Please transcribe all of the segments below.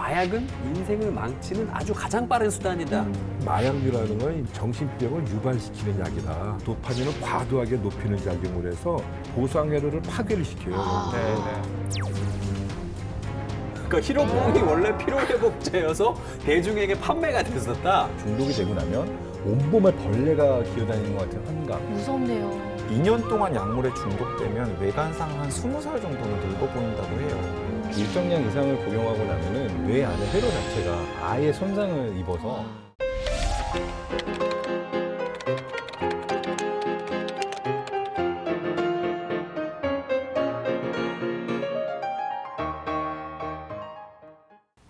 마약은 인생을 망치는 아주 가장 빠른 수단이다. 마약류라는 건 정신병을 유발시키는 약이다. 도파민을 과도하게 높이는 작용을 해서 보상회로를 파괴를 시켜요. 그러니까 히로뽕이 원래 피로회복제여서 대중에게 판매가 됐었다. 중독이 되고 나면 온몸에 벌레가 기어다니는 것 같은 환각. 무섭네요. 2년 동안 약물에 중독되면 외관상 한 20살 정도는 늙어 보인다고 해요. 일정량 이상을 복용하고 나면은 뇌 안에 회로 자체가 아예 손상을 입어서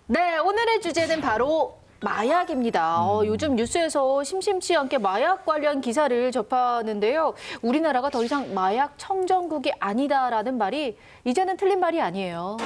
네, 오늘의 주제는 바로 마약입니다. 요즘 뉴스에서 심심치 않게 마약 관련 기사를 접하는데요. 우리나라가 더 이상 마약 청정국이 아니다라는 말이 이제는 틀린 말이 아니에요.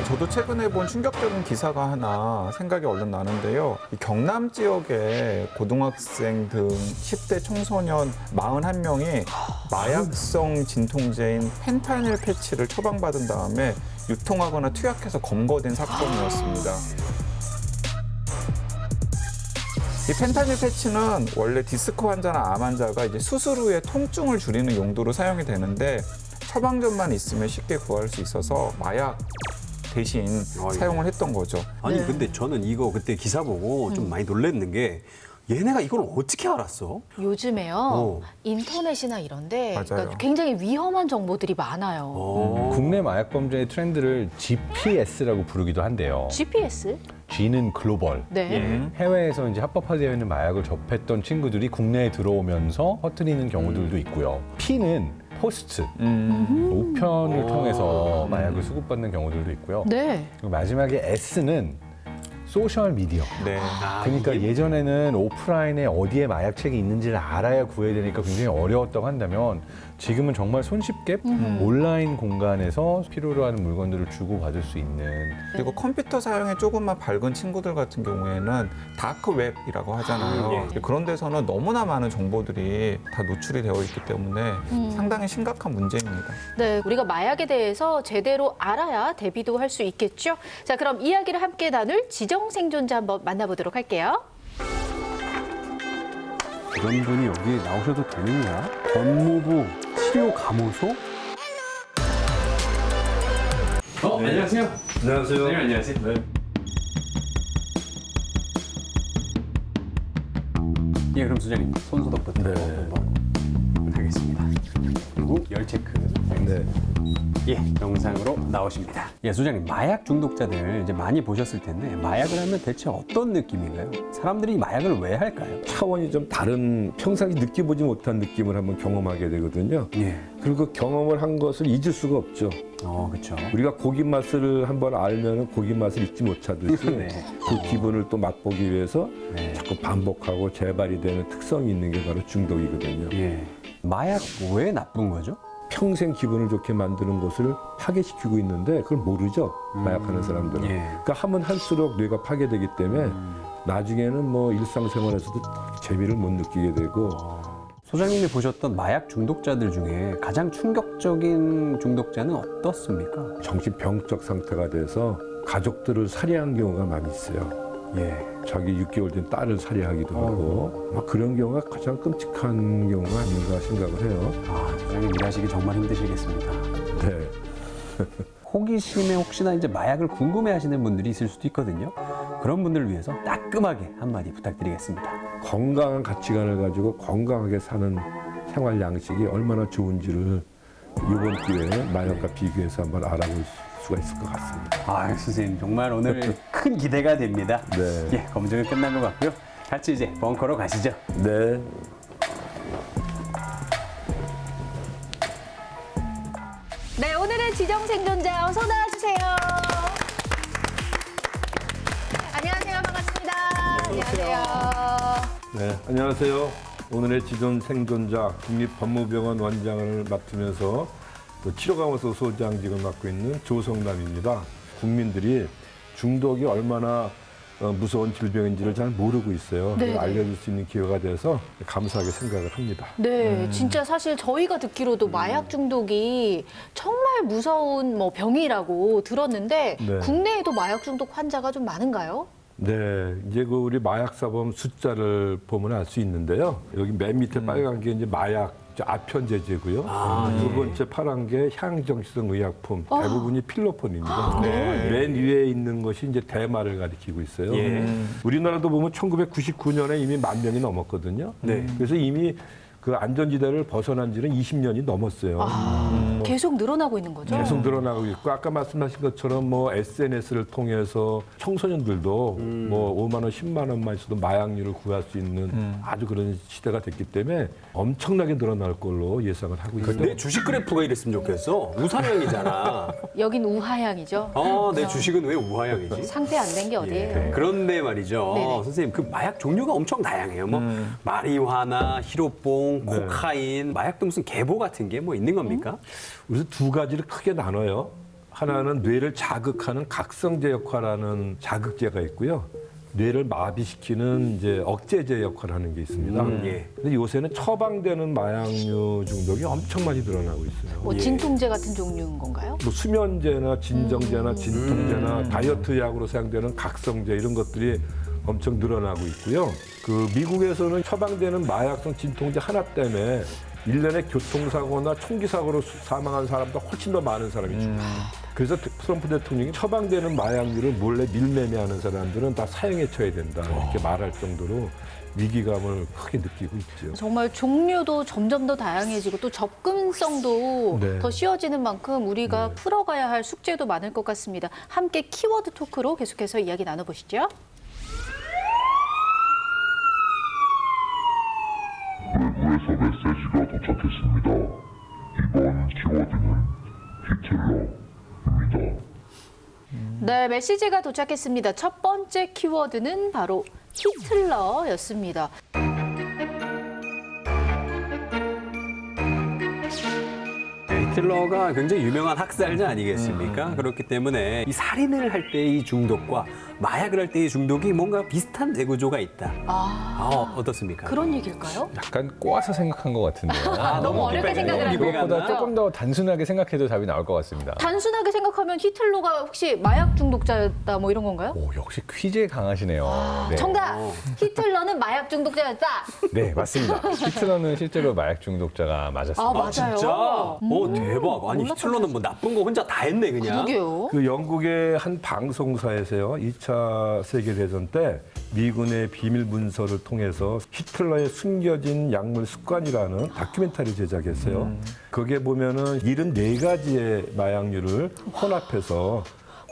저도 최근에 본 충격적인 기사가 하나 생각이 얼른 나는데요. 이 경남 지역의 고등학생 등 10대 청소년 41명이 마약성 진통제인 펜타닐 패치를 처방받은 다음에 유통하거나 투약해서 검거된 사건이었습니다. 이 펜타닐 패치는 원래 디스크 환자나 암 환자가 이제 수술 후에 통증을 줄이는 용도로 사용이 되는데 처방전만 있으면 쉽게 구할 수 있어서 마약 대신 사용을 했던 거죠. 아니 근데 저는 이거 그때 기사 보고 좀 많이 놀랐는 게 얘네가 이걸 어떻게 알았어? 요즘에요. 인터넷이나 이런데 맞아요. 그러니까 굉장히 위험한 정보들이 많아요. 국내 마약 범죄의 트렌드를 GPS라고 부르기도 한대요. GPS? G는 글로벌. 네. 해외에서 이제 합법화되어 있는 마약을 접했던 친구들이 국내에 들어오면서 퍼뜨리는 경우들도 있고요. P는 포스트, 우편을 통해서 마약을 수급받는 경우들도 있고요. 네. 그리고 마지막에 S는 소셜 미디어. 네. 그러니까 이게 예전에는 오프라인에 어디에 마약책이 있는지를 알아야 구해야 되니까 굉장히 어려웠다고 한다면 지금은 정말 손쉽게 온라인 공간에서 필요로 하는 물건들을 주고받을 수 있는 그리고 컴퓨터 사용에 조금만 밝은 친구들 같은 경우에는 다크웹이라고 하잖아요. 그런 데서는 너무나 많은 정보들이 다 노출이 되어 있기 때문에 상당히 심각한 문제입니다. 네, 우리가 마약에 대해서 제대로 알아야 대비도 할 수 있겠죠. 자, 그럼 이야기를 함께 나눌 지정 생존자 한번 만나보도록 할게요. 이런 분이 여기 나오셔도 되는 거야? 법무부 치료감호소? 안녕하세요. 안녕하세요. 네, 안녕하세요. 네. 예, 그럼 소장님 손소독부터 네. 한번 하겠습니다. 그리고 열 체크. 네. 예, 영상으로 나오십니다. 예, 소장님, 마약 중독자들 이제 많이 보셨을 텐데 마약을 하면 대체 어떤 느낌인가요? 사람들이 마약을 왜 할까요? 차원이 좀 다른 평상시 느껴보지 못한 느낌을 한번 경험하게 되거든요. 예. 그리고 그 경험을 한 것을 잊을 수가 없죠. 그렇죠. 우리가 고기 맛을 한번 알면 고기 맛을 잊지 못하듯이 네. 그 기분을 또 맛보기 위해서 네. 자꾸 반복하고 재발이 되는 특성이 있는 게 바로 중독이거든요. 예. 마약 왜 나쁜 거죠? 평생 기분을 좋게 만드는 것을 파괴시키고 있는데 그걸 모르죠. 마약하는 사람들은. 예. 그러니까 하면 할수록 뇌가 파괴되기 때문에 나중에는 뭐 일상생활에서도 재미를 못 느끼게 되고 소장님이 보셨던 마약 중독자들 중에 가장 충격적인 중독자는 어떻습니까? 정신병적 상태가 돼서 가족들을 살해한 경우가 많이 있어요. 예. 자기 6개월 된 딸을 살해하기도 하고 막 그런 경우가 가장 끔찍한 경우가 아닌가 생각을 해요. 소장님 일하시기 정말 힘드시겠습니다. 네. 호기심에 혹시나 이제 마약을 궁금해하시는 분들이 있을 수도 있거든요. 그런 분들을 위해서 따끔하게 한마디 부탁드리겠습니다. 건강한 가치관을 가지고 건강하게 사는 생활 양식이 얼마나 좋은지를 이번 기회에 마약과 비교해서 한번 알아볼 수가 있을 것 같습니다. 선생님 정말 오늘 큰 기대가 됩니다. 네. 예, 검증은 끝난 것 같고요. 같이 이제 벙커로 가시죠. 네. 네, 오늘의 지정 생존자 어서 나와주세요. 안녕하세요. 반갑습니다. 안녕하세요. 네, 안녕하세요. 오늘의 지존 생존자 국립법무병원 원장을 맡으면서 또 치료감호소 소장직을 맡고 있는 조성남입니다. 국민들이 중독이 얼마나 무서운 질병인지를 잘 모르고 있어요. 네, 그걸 네. 알려줄 수 있는 기회가 돼서 감사하게 생각을 합니다. 네, 진짜 사실 저희가 듣기로도 마약 중독이 정말 무서운 뭐 병이라고 들었는데 네. 국내에도 마약 중독 환자가 좀 많은가요? 네, 이제 그 우리 마약사범 숫자를 보면 알 수 있는데요. 여기 맨 밑에 빨간 게 이제 마약 아편제제고요. 두 번째 파란 게 향정신성 의약품, 대부분이 필로폰입니다. 맨 위에 있는 것이 이제 대마를 가리키고 있어요. 우리나라도 보면 1999년에 이미 10,000명이 넘었거든요. 그래서 이미 그 안전지대를 벗어난 지는 20년이 넘었어요. 계속 늘어나고 있는 거죠? 계속 늘어나고 있고 아까 말씀하신 것처럼 뭐 SNS를 통해서 청소년들도 뭐 5만 원, 10만 원만 있어도 마약류를 구할 수 있는 아주 그런 시대가 됐기 때문에 엄청나게 늘어날 걸로 예상을 하고 있어요. 내 주식 그래프가 이랬으면 좋겠어. 우상향이잖아. 여긴 우하향이죠. 내 주식은 왜 우하향이지? 상태 안 된 게 어디예요? 그런데 말이죠. 네네. 선생님, 그 마약 종류가 엄청 다양해요. 뭐 마리화나 히로뽕, 코카인, 마약도 무슨 계보 같은 게 뭐 있는 겁니까? 그래서 두 가지를 크게 나눠요. 하나는 뇌를 자극하는 각성제 역할하는 자극제가 있고요. 뇌를 마비시키는 이제 억제제 역할을 하는 게 있습니다. 근데 요새는 처방되는 마약류 중독이 엄청 많이 늘어나고 있어요. 뭐 진통제 같은 종류인 건가요? 뭐 수면제나 진정제나 진통제나 다이어트 약으로 사용되는 각성제 이런 것들이 엄청 늘어나고 있고요. 그 미국에서는 처방되는 마약성 진통제 하나 때문에 1년에 교통사고나 총기사고로 사망한 사람보다 훨씬 더 많은 사람이 죽어요. 그래서 트럼프 대통령이 처방되는 마약류를 몰래 밀매매하는 사람들은 다 사형에 처해야 된다 이렇게 말할 정도로 위기감을 크게 느끼고 있죠. 정말 종류도 점점 더 다양해지고 또 접근성도 네. 더 쉬워지는 만큼 우리가 풀어가야 할 숙제도 많을 것 같습니다. 함께 키워드 토크로 계속해서 이야기 나눠보시죠. 외부에서 메시지가 도착했습니다. 이번 키워드는 히틀러입니다. 네, 메시지가 도착했습니다. 첫 번째 키워드는 바로 히틀러였습니다. 히틀러가 굉장히 유명한 학살자 아니겠습니까? 그렇기 때문에 이 살인을 할 때의 중독과 마약을 할 때의 중독이 뭔가 비슷한 뇌구조가 있다. 어떻습니까? 그런 얘기일까요? 약간 꼬아서 생각한 것 같은데요. 너무 어렵게 생각을 깊게 하고 그것보다 갔나? 조금 더 단순하게 생각해도 답이 나올 것 같습니다. 단순하게 생각하면 히틀러가 혹시 마약 중독자였다 뭐 이런 건가요? 오, 역시 퀴즈에 강하시네요. 네. 정답! 히틀러는 마약 중독자였다! 네, 맞습니다. 히틀러는 실제로 마약 중독자가 맞았습니다. 맞아요. 진짜? 대박. 아니, 히틀러는 뭐 나쁜 거 혼자 다 했네, 그냥. 그러게요. 그 영국의 한 방송사에서요, 2차 세계대전 때 미군의 비밀 문서를 통해서 히틀러의 숨겨진 약물 습관이라는 다큐멘터리 제작했어요. 거기에 보면은 74가지의 마약류를 혼합해서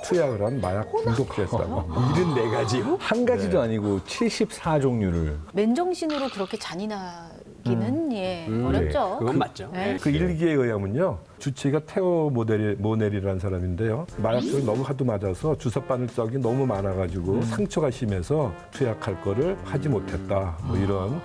투약을 한 마약 중독자였다고. 74가지요? 한 가지도 아니고 74종류를. 맨정신으로 그렇게 잔인하기는 어렵죠. 그건 맞죠. 네. 그 일기에 의하면요, 주치의가 테오 모넬이라는 사람인데요. 마약을 너무 하도 맞아서 주사바늘 적이 너무 많아가지고 상처가 심해서 투약할 거를 하지 못했다. 뭐 이런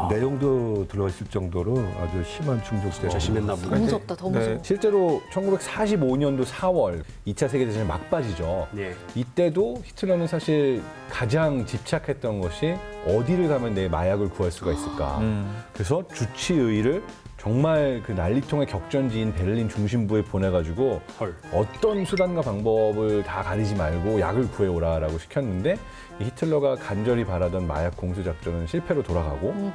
내용도 들어있을 정도로 아주 심한 중독자였습니다. 진짜 심했나 보네. 무섭다, 더 무서워. 네. 실제로 1945년도 4월 2차 세계대전의 막바지죠. 예. 이때도 히틀러는 사실 가장 집착했던 것이 어디를 가면 내 마약을 구할 수가 있을까. 그래서 주치의를 정말 그 난리통의 격전지인 베를린 중심부에 보내가지고 헐. 어떤 수단과 방법을 다 가리지 말고 약을 구해오라라고 시켰는데 이 히틀러가 간절히 바라던 마약 공수 작전은 실패로 돌아가고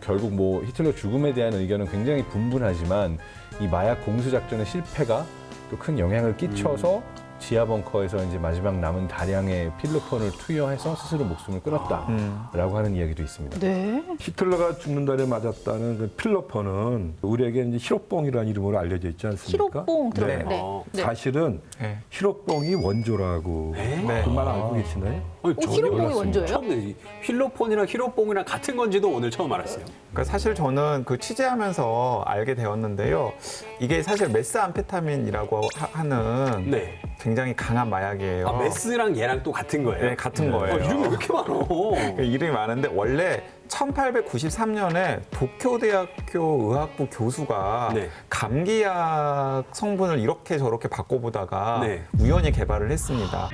결국 뭐 히틀러 죽음에 대한 의견은 굉장히 분분하지만 이 마약 공수 작전의 실패가 또 큰 영향을 끼쳐서 지하 벙커에서 이제 마지막 남은 다량의 필로폰을 투여해서 스스로 목숨을 끊었다라고 하는 이야기도 있습니다. 네. 히틀러가 죽는 달에 맞았다는 그 필로폰은 우리에게 이제 히로뽕이라는 이름으로 알려져 있지 않습니까? 히로뽕 네. 들었는데. 네. 사실은 네. 히로뽕이 원조라고 네. 그 말 알고 계시나요? 아니, 전혀 히로뽕이 몰랐어요. 원조예요? 처음 필로폰이랑 히로뽕이랑 같은 건지도 오늘 처음 알았어요. 그러니까 사실 저는 그 취재하면서 알게 되었는데요. 이게 사실 메스암페타민이라고 하는 네. 굉장히 강한 마약이에요. 메스랑 얘랑 또 같은 거예요? 네, 같은 거예요. 이름이 왜 이렇게 많어? 그러니까 이름이 많은데 원래 1893년에 도쿄대학교 의학부 교수가 네. 감기약 성분을 이렇게 저렇게 바꿔보다가 네. 우연히 개발을 했습니다.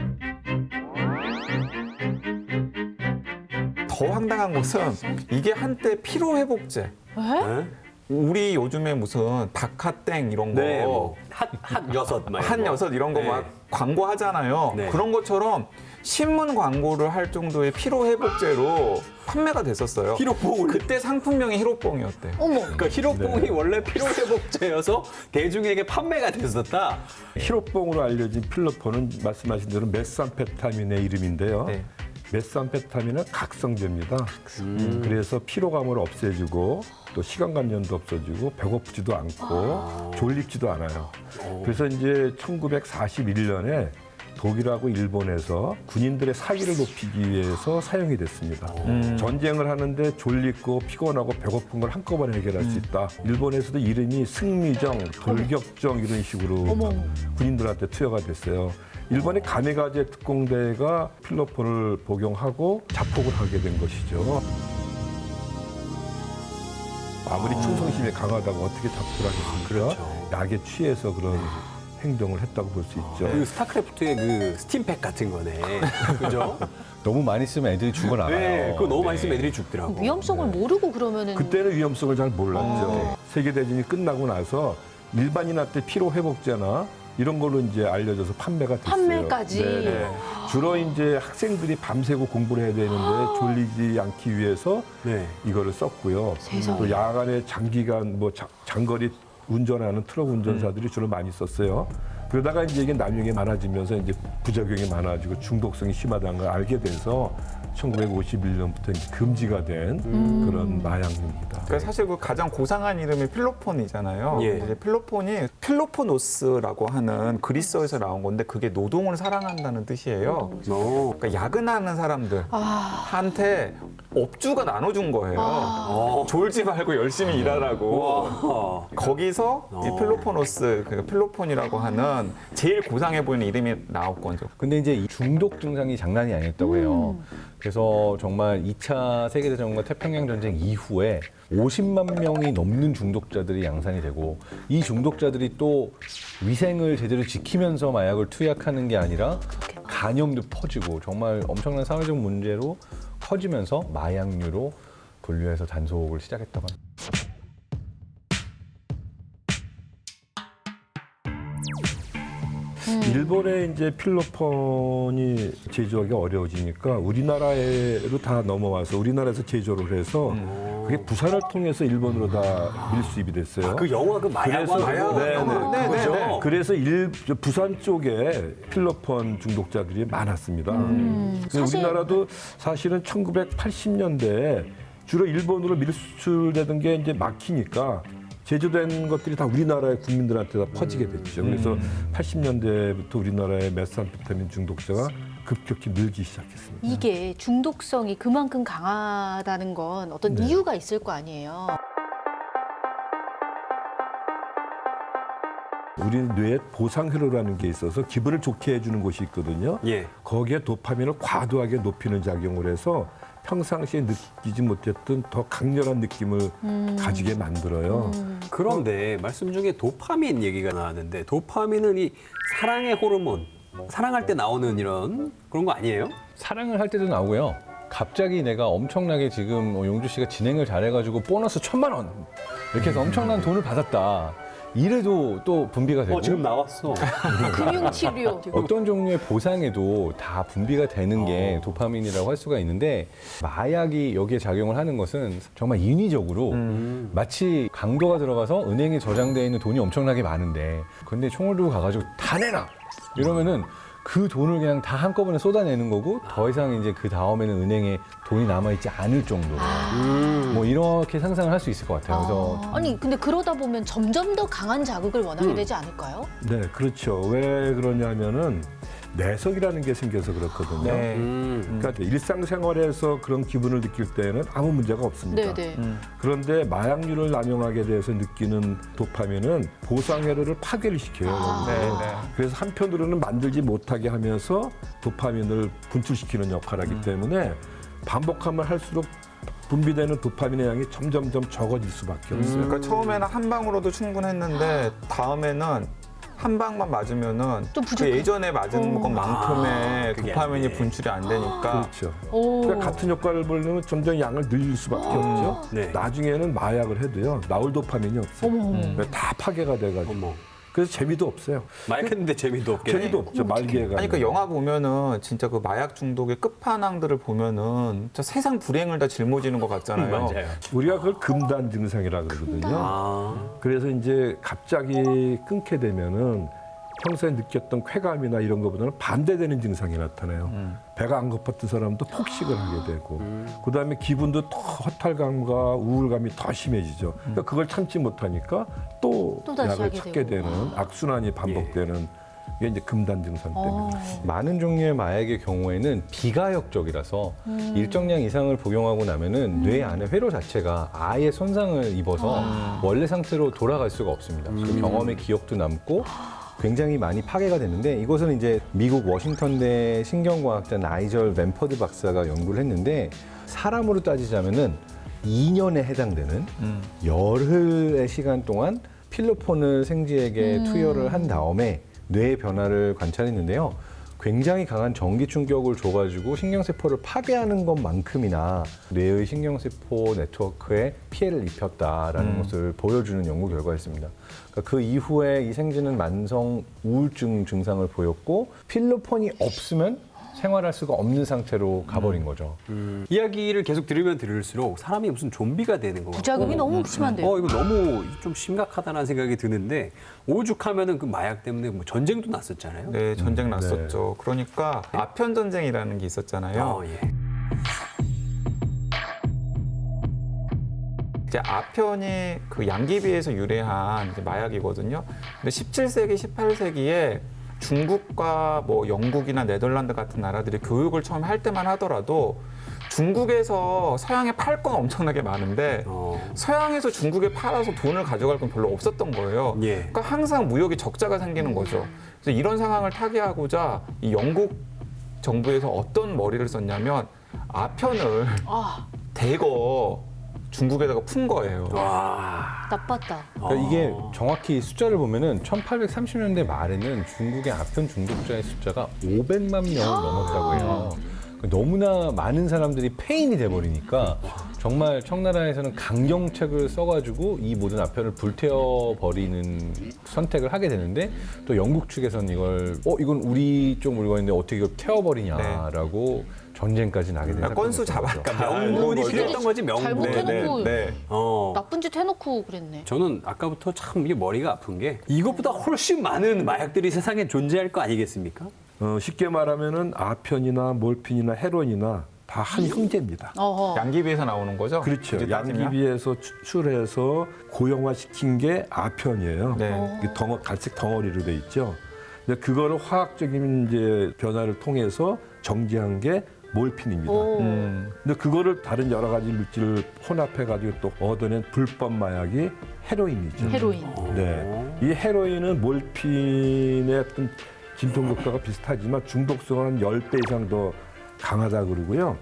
더 황당한 것은 이게 한때 피로회복제. 네? 우리 요즘에 무슨 박하땡 이런 거, 네, 뭐 핫 여섯, 막 한 여섯 이런 거 네. 막 광고하잖아요. 네. 그런 것처럼 신문 광고를 할 정도의 피로회복제로 판매가 됐었어요. 히로뽕을. 그때 상품명이 히로뽕이었대요. 어머. 그러니까 히로뽕이 원래 피로회복제여서 대중에게 판매가 됐었다. 히로뽕으로 알려진 필로폰은 말씀하신 대로 메산페타민의 이름인데요. 네. 메산페타민은 각성제입니다. 그래서 피로감을 없애주고 또 시간관념도 없어지고 배고프지도 않고 졸립지도 않아요. 그래서 이제 1941년에 독일하고 일본에서 군인들의 사기를 높이기 위해서 사용이 됐습니다. 전쟁을 하는데 졸리고 피곤하고 배고픈 걸 한꺼번에 해결할 수 있다. 일본에서도 이름이 승리정, 돌격정 이런 식으로 어머. 군인들한테 투여가 됐어요. 일본의 가메가제 특공대가 필로폰을 복용하고 자폭을 하게 된 것이죠. 아무리 충성심이 강하다고 어떻게 자폭을 하겠습니까? 그렇죠. 약에 취해서 그런 행동을 했다고 볼 수 있죠. 그 스타크래프트의 그 스팀팩 같은 거네. 그죠? 너무 많이 쓰면 애들이 죽어나가요. 네, 그거 너무 많이 네. 쓰면 애들이 죽더라고. 위험성을 모르고 그러면은 그때는 위험성을 잘 몰랐죠. 세계대전이 끝나고 나서 일반인한테 피로회복제나 이런 걸로 이제 알려져서 판매가 됐어요. 판매까지. 네. 주로 이제 학생들이 밤새고 공부를 해야 되는데 졸리지 않기 위해서 네. 이거를 썼고요. 세상에. 또 야간에 장기간 뭐 장거리 운전하는 트럭 운전사들이 주로 많이 썼어요. 그러다가 이제 이게 나중에 많아지면서 이제 부작용이 많아지고 중독성이 심하다는 걸 알게 돼서 1951년부터 이제 금지가 된 그런 마약류입니다. 그러니까 사실 그 가장 고상한 이름이 필로폰이잖아요. 예. 이제 필로폰이 필로포노스라고 하는 그리스어에서 나온 건데 그게 노동을 사랑한다는 뜻이에요. 그러니까 야근하는 사람들한테 업주가 나눠준 거예요. 졸지 말고 열심히 일하라고. 거기서 이 필로포노스, 그러니까 필로폰이라고 하는 제일 고상해 보이는 이름이 나왔거든요. 근데 이제 이 중독 증상이 장난이 아니었다고 해요. 그래서 정말 2차 세계대전과 태평양 전쟁 이후에 50만 명이 넘는 중독자들이 양산이 되고 이 중독자들이 또 위생을 제대로 지키면서 마약을 투약하는 게 아니라 간염도 퍼지고 정말 엄청난 사회적 문제로 커지면서 마약류로 분류해서 단속을 시작했다고 합니다. 일본에 이제 필로폰이 제조하기 어려워지니까 우리나라로 다 넘어와서 우리나라에서 제조를 해서 그게 부산을 통해서 일본으로 다 밀수입이 됐어요. 그 영화 그 마약왕 네, 그죠? 그래서 부산 쪽에 필로폰 중독자들이 많았습니다. 근데 사실- 우리나라도 사실은 1980년대에 주로 일본으로 밀수되던 게 이제 막히니까 제조된 것들이 다 우리나라의 국민들한테 다 퍼지게 됐죠. 그래서 80년대부터 우리나라의 메산페타민 중독자가 급격히 늘기 시작했습니다. 이게 중독성이 그만큼 강하다는 건 어떤 네. 이유가 있을 거 아니에요. 우리 뇌에 보상회로라는 게 있어서 기분을 좋게 해주는 곳이 있거든요. 예. 거기에 도파민을 과도하게 높이는 작용을 해서 평상시에 느끼지 못했던 더 강렬한 느낌을 가지게 만들어요. 그런데 말씀 중에 도파민 얘기가 나왔는데 도파민은 이 사랑의 호르몬, 사랑할 때 나오는 이런 그런 거 아니에요? 사랑을 할 때도 나오고요. 갑자기 내가 엄청나게 지금 용주 씨가 진행을 잘해가지고 보너스 1,000만 원 이렇게 해서 엄청난 돈을 받았다. 이래도 또 분비가 되고 지금 나왔어. 금융치료. 어떤 종류의 보상에도 다 분비가 되는 게 도파민이라고 할 수가 있는데 마약이 여기에 작용을 하는 것은 정말 인위적으로 마치 강도가 들어가서 은행에 저장되어 있는 돈이 엄청나게 많은데 근데 총을 들고 가가지고 다 내놔 이러면은 그 돈을 그냥 다 한꺼번에 쏟아내는 거고 더 이상 이제 그 다음에는 은행에 돈이 남아있지 않을 정도로 뭐 이렇게 상상을 할 수 있을 것 같아요. 그래서 아니 근데 그러다 보면 점점 더 강한 자극을 원하게 되지 않을까요? 네, 그렇죠. 왜 그러냐면은 내성이라는 게 생겨서 그렇거든요. 네. 그러니까 일상생활에서 그런 기분을 느낄 때는 아무 문제가 없습니다. 네네. 그런데 마약류를 남용하게 돼서 느끼는 도파민은 보상회로를 파괴를 시켜요. 여기서. 그래서 한편으로는 만들지 못하게 하면서 도파민을 분출시키는 역할을 하기 때문에 반복하면 할수록 분비되는 도파민의 양이 점점점 적어질 수밖에 없어요. 그러니까 처음에는 한 방으로도 충분했는데 다음에는 한 방만 맞으면은 좀 그 부족해. 예전에 맞은 것만큼의 그게 도파민이 안 돼. 분출이 안 되니까 그렇죠. 오. 그러니까 같은 효과를 보려면 점점 양을 늘릴 수밖에 없죠. 네. 나중에는 마약을 해도요. 나올 도파민이 없어요. 그러니까 다 파괴가 돼가지고. 어머. 그래서 재미도 없어요. 마약했는데 재미도 없게. 재미도 없죠. 말기가. 아니, 그러니까 영화 보면은 진짜 그 마약 중독의 끝판왕들을 보면은 진짜 세상 불행을 다 짊어지는 것 같잖아요. 맞아요. 우리가 그걸 금단 증상이라고 그러거든요. 아. 그래서 이제 갑자기 끊게 되면은 평소에 느꼈던 쾌감이나 이런 것보다는 반대되는 증상이 나타나요. 배가 안 고팠던 사람도 폭식을 하게 되고, 그다음에 기분도 더 허탈감과 우울감이 더 심해지죠. 그러니까 그걸 참지 못하니까 또 또 다시 약을 하게 찾게 되고. 되는 악순환이 반복되는 이게 이제 금단 증상 때문에. 많은 종류의 마약의 경우에는 비가역적이라서 일정량 이상을 복용하고 나면은 뇌 안에 회로 자체가 아예 손상을 입어서 원래 상태로 돌아갈 수가 없습니다. 그 경험의 기억도 남고 굉장히 많이 파괴가 됐는데, 이것은 이제 미국 워싱턴대 신경과학자 나이절 벤퍼드 박사가 연구를 했는데, 사람으로 따지자면은 2년에 해당되는 열흘의 시간 동안 필로폰을 생쥐에게 투여를 한 다음에 뇌의 변화를 관찰했는데요. 굉장히 강한 전기 충격을 줘가지고 신경세포를 파괴하는 것만큼이나 뇌의 신경세포 네트워크에 피해를 입혔다라는 것을 보여주는 연구 결과였습니다. 그러니까 그 이후에 이 생쥐는 만성 우울증 증상을 보였고, 필로폰이 없으면 생활할 수가 없는 상태로 가버린 거죠. 이야기를 계속 들으면 들을수록 사람이 무슨 좀비가 되는 것 같고. 부작용이 너무 심한데요. 이거 너무 좀 심각하다는 생각이 드는데, 오죽하면은 그 마약 때문에 뭐 전쟁도 났었잖아요. 네, 전쟁 났었죠. 그러니까 아편 전쟁이라는 게 있었잖아요. 예. 이제 아편이 그 양귀비에서 유래한 이제 마약이거든요. 근데 17세기, 18세기에 중국과 뭐 영국이나 네덜란드 같은 나라들이 교육을 처음 할 때만 하더라도 중국에서 서양에 팔 건 엄청나게 많은데 서양에서 중국에 팔아서 돈을 가져갈 건 별로 없었던 거예요. 예. 그러니까 항상 무역에 적자가 생기는 거죠. 그래서 이런 상황을 타개하고자 이 영국 정부에서 어떤 머리를 썼냐면 아편을 대거 중국에다가 푼 거예요. 나빴다. 그러니까 이게 정확히 숫자를 보면은 1830년대 말에는 중국의 아편 중독자의 숫자가 500만 명을 넘었다고 해요. 너무나 많은 사람들이 폐인이 돼버리니까 정말 청나라에서는 강경책을 써가지고 이 모든 아편을 불태워버리는 선택을 하게 되는데, 또 영국 측에서는 이걸 이건 우리 쪽 물건인데 어떻게 이걸 태워버리냐라고 전쟁까지 나게 되는 건수 사건이었죠. 잡았다. 명분이 필요했던 거지, 명분. 잘못 해놓고 어. 나쁜 짓 해놓고 그랬네. 저는 아까부터 참 이게 머리가 아픈 게, 이것보다 훨씬 많은 마약들이 세상에 존재할 거 아니겠습니까? 쉽게 말하면은 아편이나 몰핀이나 헤로인이나 다 한 형제입니다. 어허. 양귀비에서 나오는 거죠? 그렇죠. 굳이 따지면? 양귀비에서 추출해서 고형화시킨 게 아편이에요. 네. 이게 갈색 덩어리로 돼 있죠. 근데 그거를 화학적인 이제 변화를 통해서 정지한 게 몰핀입니다. 근데 그거를 다른 여러 가지 물질을 혼합해가지고 또 얻어낸 불법 마약이 헤로인이죠. 헤로인. 네. 이 헤로인은 몰핀의 어떤 진통 효과가 비슷하지만 중독성은 한 10배 이상 더 강하다 그러고요.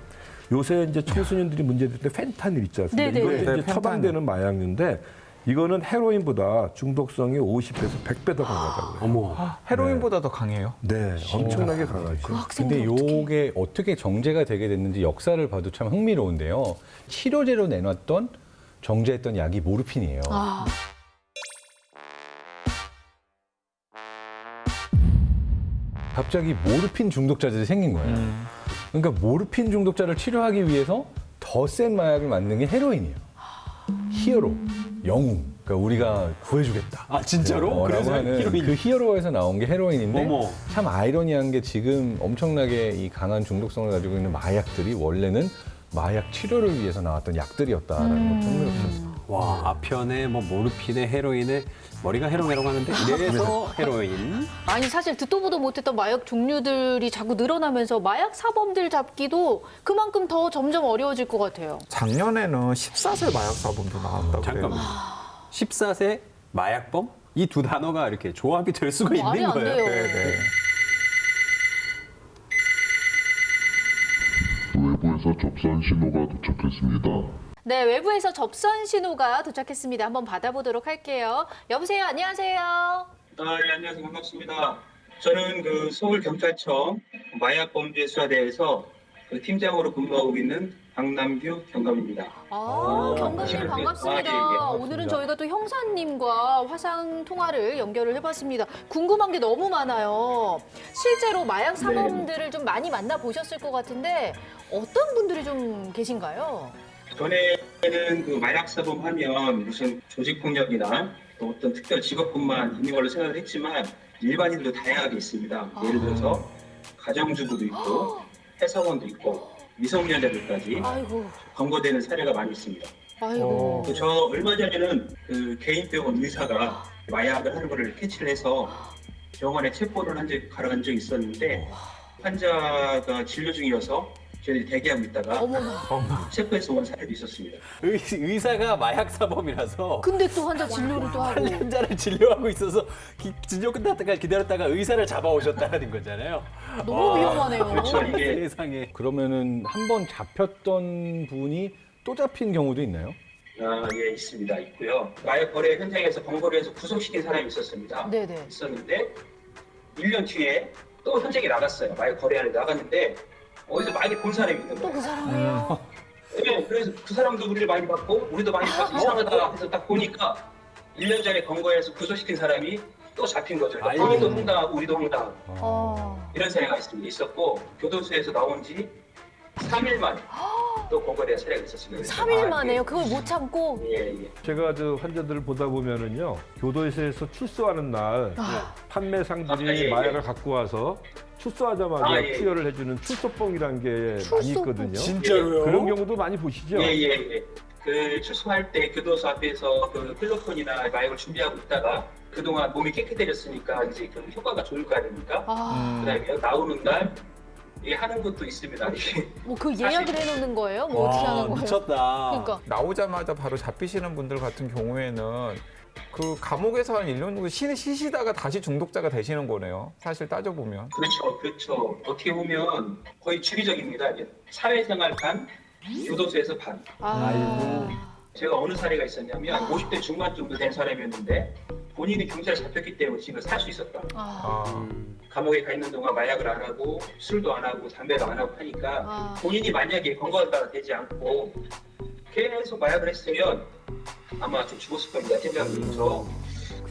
요새 이제 청소년들이 문제될 때 펜타닐 있지 않습니까? 네네. 이것도 네, 이제 펜타닐. 처방되는 마약인데, 이거는 헤로인보다 중독성이 50배에서 100배 더 강하다고요. 어머. 헤로인보다 더 강해요. 네, 엄청나게 강하죠. 근데 요게 어떻게 정제가 되게 됐는지 역사를 봐도 참 흥미로운데요. 치료제로 내놨던 정제했던 약이 모르핀이에요. 아, 갑자기 모르핀 중독자들이 생긴 거예요. 그러니까 모르핀 중독자를 치료하기 위해서 더 센 마약을 만든 게 헤로인이에요. 히어로, 영웅. 그러니까 우리가 구해주겠다. 아, 진짜로? 라고 그래서 하는 히로인. 그 히어로에서 나온 게 헤로인인데, 어머. 참 아이러니한 게 지금 엄청나게 이 강한 중독성을 가지고 있는 마약들이 원래는 마약 치료를 위해서 나왔던 약들이었다라는 것도 흥미롭습니다. 와, 아편에 뭐 모르핀에 헤로인에 머리가 해롱해롱 하는데, 이래서 헤로인. 아니 사실 듣도 보도 못했던 마약 종류들이 자꾸 늘어나면서 마약 사범들 잡기도 그만큼 더 점점 어려워질 것 같아요. 작년에는 14세 마약 사범도 나왔다고 그래요. 잠깐만. 14세 마약범? 이 두 단어가 이렇게 조합이 될 수가 말이 있는 안 거예요. 돼요. 네. 외부에서 접선 신호가 도착했습니다. 네, 외부에서 접선 신호가 도착했습니다. 한번 받아보도록 할게요. 여보세요, 안녕하세요. 네, 안녕하세요. 반갑습니다. 저는 그 서울경찰청 마약범죄수사대에서 그 팀장으로 근무하고 있는 박남규 경감입니다. 경감님 반갑습니다. 예, 반갑습니다. 오늘은 저희가 또 형사님과 화상 통화를 연결을 해봤습니다. 궁금한 게 너무 많아요. 실제로 마약 사범들을 좀 많이 만나보셨을 것 같은데 어떤 분들이 좀 계신가요? 전에는 그 마약사범 하면 무슨 조직폭력이나 또 어떤 특별 직업군만 있는 걸로 생각을 했지만 일반인도 다양하게 있습니다. 예를 들어서 가정주부도 있고 회사원도 있고 미성년자들까지 아이고, 검거되는 사례가 많이 있습니다. 아이고. 저 얼마 전에는 그 개인병원 의사가 마약을 하는 거를 캐치를 해서 병원에 체포를 가려간 적이 있었는데 환자가 진료 중이어서 저희들이 대기하고 있다가 어머나. 체포해서 온 사례도 있었습니다. 의사가 마약 사범이라서 근데 또 환자 진료를 또 하고. 환자를 진료하고 있어서 진료 끝났다가 기다렸다가 의사를 잡아오셨다는 거잖아요. 너무 위험하네요. 그렇죠. 이게 세상에. 그러면은 한 번 잡혔던 분이 또 잡힌 경우도 있나요? 예, 있습니다. 있고요. 마약 거래 현장에서 검거를 해서 구속시킨 사람이 있었습니다. 네네. 있었는데 1년 뒤에 또 현장에 나갔어요. 마약 거래하러 나갔는데 어디서 많이 본 사람이 있는 또 거예요. 그 사람이에요. 네, 그래서 그 사람도 우리를 많이 봤고 우리도 많이 봐서 이상하다 해서 딱 보니까 1년 전에 검거해서 구속시킨 사람이 또 잡힌 거죠. 아이고. 본인도 황당하고 우리도 황당하고 어. 이런 사례가 있었고 교도소에서 나온 지 3일 만에 또 검거된 사례가 있었습니다. 3일 만에요? 그걸 못 참고? 예, 예. 제가 저 환자들을 보다 보면은요, 교도소에서 출소하는 날 판매상들이 예, 예. 마약을 갖고 와서 출소하자마자 예. 투여를 해주는 출소뽕이라는 게 많이 출소뽕. 있거든요. 진짜로요? 그런 경우도 많이 보시죠? 예, 예, 예. 그 출소할 때 교도소 앞에서 그 필로폰이나 마약을 준비하고 있다가 그동안 몸이 깨끗해졌으니까 이제 그 효과가 좋을 거 아닙니까? 그다음에 나오는 날 이게 하는 것도 있습니다. 이게 뭐 그 예약을 해놓는 거예요? 뭐 어떻게 하는 거예요? 미쳤다. 그러니까. 나오자마자 바로 잡히시는 분들 같은 경우에는 그 감옥에서 한 1년 정도 쉬시다가 다시 중독자가 되시는 거네요. 사실 따져보면. 그렇죠, 그렇죠. 어떻게 보면 거의 주기적입니다. 이게 사회생활 반, 교도소에서 반. 제가 어느 사례가 있었냐면 50대 중반 정도 된 사람이었는데 본인이 경찰에 잡혔기 때문에 집을 살 수 있었다. 감옥에 가 있는 동안 마약을 안 하고 술도 안 하고 담배도 안 하고 하니까 본인이 만약에 건강하다 되지 않고 계속 마약을 했으면 아마 좀 죽었을 겁니다. 생각이 들어서.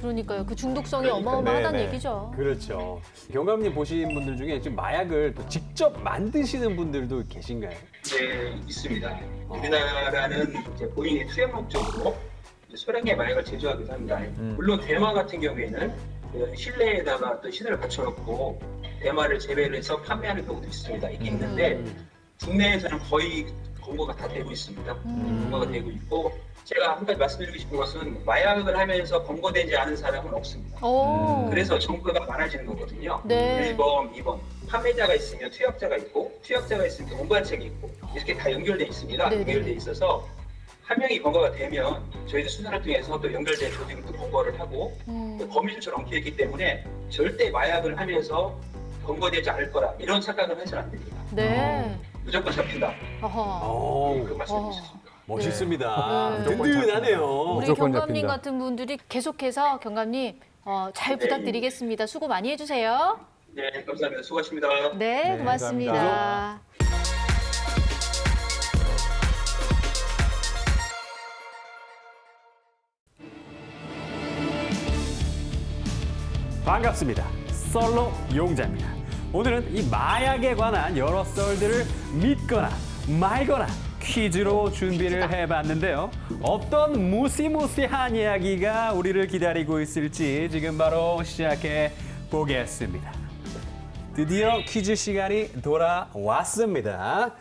그러니까요. 그 중독성이 그러니까요. 어마어마하다는 네네. 얘기죠. 그렇죠. 경감님 보신 분들 중에 지금 마약을 또 직접 만드시는 분들도 계신가요? 네, 있습니다. 우리나라는 이제 본인이 투약 목적으로 이제 소량의 마약을 제조하기도 합니다. 물론 대마 같은 경우에는 그 실내에다가 또 시설을 갖춰놓고 대마를 재배를 해서 판매하는 경우도 있습니다. 있긴 있는데 국내에서는 거의 검거가 다 되고 있습니다. 검거가 되고 있고 제가 한 가지 말씀드리고 싶은 것은 마약을 하면서 검거되지 않은 사람은 없습니다. 그래서 정보가 많아지는 거거든요. 네. 1번, 2번. 판매자가 있으면 투약자가 있고 투약자가 있으면 운반책이 있고 이렇게 다 연결돼 있습니다. 네네. 연결돼 있어서 한 명이 검거가 되면 저희도 수사를 통해서 또 연결된 조직을 또 검거를 하고 또 거미줄처럼 엉켜있기 때문에 절대 마약을 하면서 검거되지 않을 거라 이런 착각을 해서는 안 됩니다. 네. 무조건 잡힌다. 어허. 그 말씀드리겠습니다. 멋있습니다. 네. 든든하네요. 우리 무조건 경감님 잡힌다. 같은 분들이 계속해서 경감님 잘 네. 부탁드리겠습니다. 수고 많이 해주세요. 네, 감사합니다. 수고하십니다. 네, 고맙습니다. 반갑습니다. 썰로 용자입니다. 오늘은 이 마약에 관한 여러 썰들을 믿거나 말거나 퀴즈로 준비를 해봤는데요. 어떤 무시무시한 이야기가 우리를 기다리고 있을지 지금 바로 시작해 보겠습니다. 드디어 퀴즈 시간이 돌아왔습니다.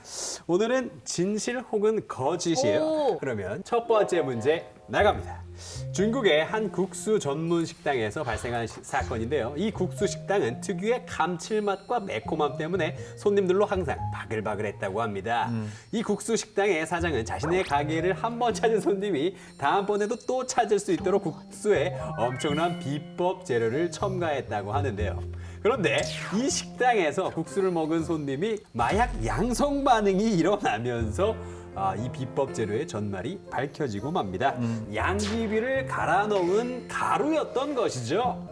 오늘은 진실 혹은 거짓이에요. 오. 그러면 첫 번째 문제 나갑니다. 중국의 한 국수 전문 식당에서 발생한 사건인데요. 이 국수 식당은 특유의 감칠맛과 매콤함 때문에 손님들로 항상 바글바글했다고 합니다. 이 국수 식당의 사장은 자신의 가게를 한 번 찾은 손님이 다음번에도 또 찾을 수 있도록 국수에 엄청난 비법 재료를 첨가했다고 하는데요. 그런데 이 식당에서 국수를 먹은 손님이 마약 양성 반응이 일어나면서 이 비법 재료의 전말이 밝혀지고 맙니다. 양귀비를 갈아 넣은 가루였던 것이죠.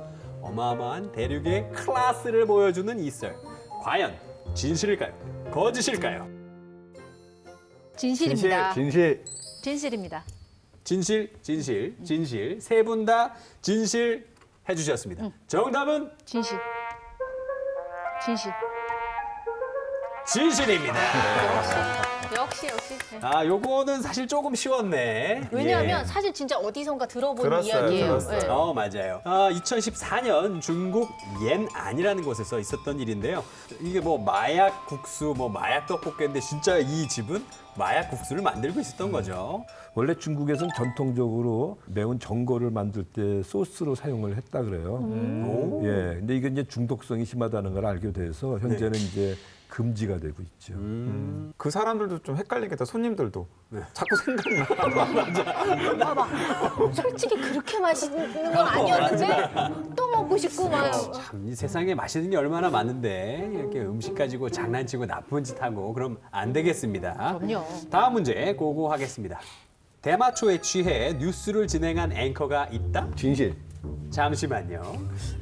어마어마한 대륙의 클래스를 보여주는 이 썰. 과연 진실일까요? 거짓일까요? 진실입니다. 진실. 진실입니다. 진실, 진실, 진실. 세 분 다 진실 해주셨습니다. 정답은 진실. 진실. 진실입니다. 역시. 네. 아, 요거는 사실 조금 쉬웠네. 왜냐하면 예. 사실 진짜 어디선가 들어본 들었어요, 이야기예요. 들었어요. 맞아요. 2014년 중국 옌안이라는 곳에서 있었던 일인데요. 이게 뭐 마약 국수, 뭐 마약 떡볶이인데 진짜 이 집은 마약 국수를 만들고 있었던 거죠. 원래 중국에서는 전통적으로 매운 전골을 만들 때 소스로 사용을 했다 그래요. 오. 예, 근데 이게 이제 중독성이 심하다는 걸 알게 돼서 현재는 이제 금지가 되고 있죠. 그 사람들도 좀 헷갈리겠다. 손님들도 자꾸 생각나. 봐봐. 솔직히 그렇게 맛있는 건 아니었는데 또 먹고 싶고 막. 참, 이 세상에 맛있는 게 얼마나 많은데 이렇게 음식 가지고 장난치고 나쁜 짓 하고 그럼 안 되겠습니다. 그럼요. 다음 문제 고고하겠습니다. 대마초에 취해 뉴스를 진행한 앵커가 있다? 진실. 잠시만요.